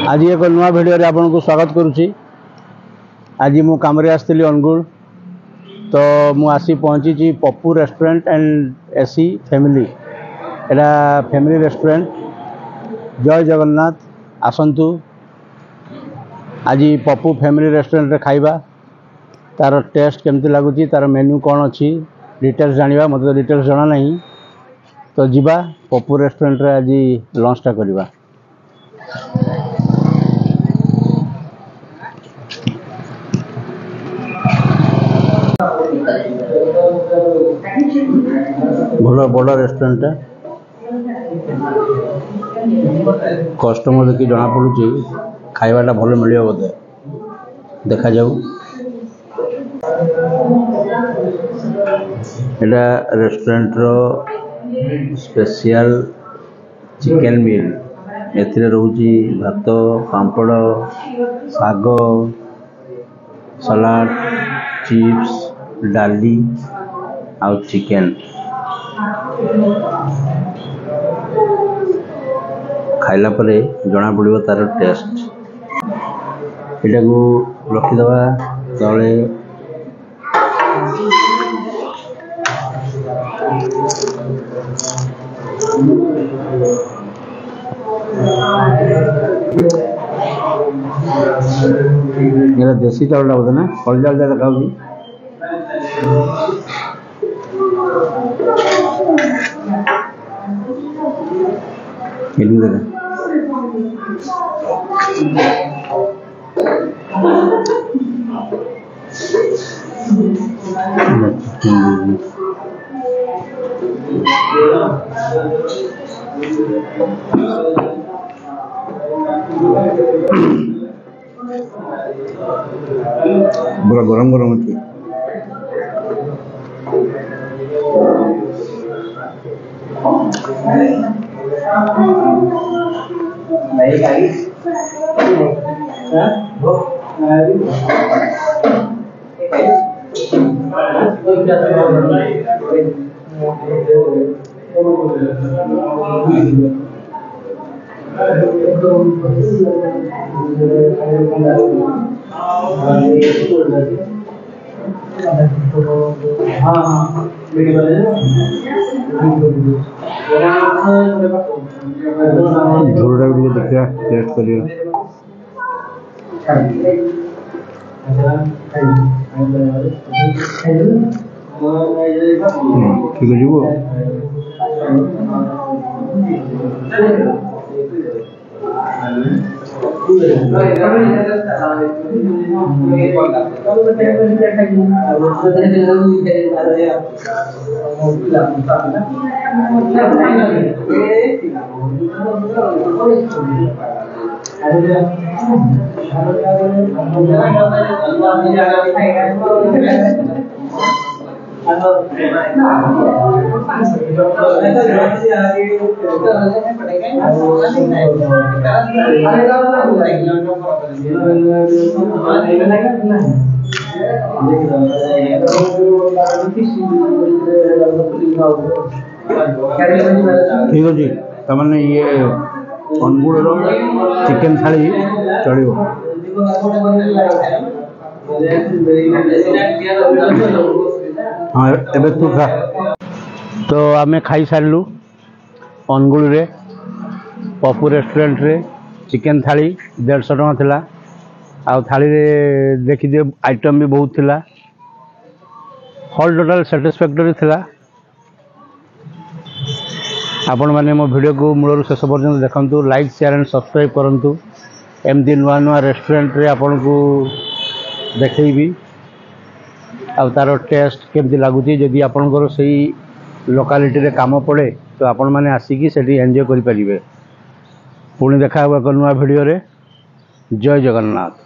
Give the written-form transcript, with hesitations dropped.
आज एक नुआ भिडियो आपन को स्वागत करुच्ची। आज मु काम आसती अनुगुल तो मु आसी पहुँची Pappu restaurant and AC family. Etah family restaurant. जय जगन्नाथ आसंतु। आज पप्पू फैमिली रेस्टोरेंट रे खाइबा तार टेस्ट केमती लगुच तार मेन्यू कौन अच्छी डिटेल्स जानिबा। मत तो डिटेल्स जना नहीं तो जीवा पप्पू रेस्टोरेंट रे आज लंचटा करवा। भल बड़ा रेस्टोरेंट कस्टमर देखिए जना पड़ुची खाइबाटा भल मिल बोधे देखा जाऊ। एटा रेस्टोरेंट रो स्पेशल चिकन मील। एथिरे रहूची भात पांपड़ साग सलाड चिप्स डाली आउ चिकन। खाइला परे जना पड़िबो तार टेस्ट। एटा को रखिदबा तले मेरा देसी चावल बोलते ना हल चावल देखा बड़ा गरम गरम अच्छी। झोलटा भी देखिए टेस्ट करिए। ठीक है जी वो ठीक अच्छे। तमाने ये अनुगुल चिकेन थाली चलो। हाँ एबे तू खा। तो आमे खाई सारू अनुगुल रे पप्पू रेस्टोरेंट रे चिकेन थाली 150 टଙ୍କା थिला। आ थाली रे देखी दे आइटम भी बहुत थिला। हॉल टोटल सैटिस्फैक्टरी थिला। आपण माने मो वीडियो को मूल शेष पर्यंत देखंतु। लाइक शेयर एंड सब्सक्राइब करंतु। एमदी नुआ नुआ रेस्टोरेंट रे आपण को देखैबी आ तार टेस्ट केमती लागुची। जदि आपनकर सही लोकालिटी रे काम पड़े तो आपण माने आसिकी सेठी एंजॉय करि परिबे। पुणी देखा एक नुआ वीडियो रे। जय जगन्नाथ।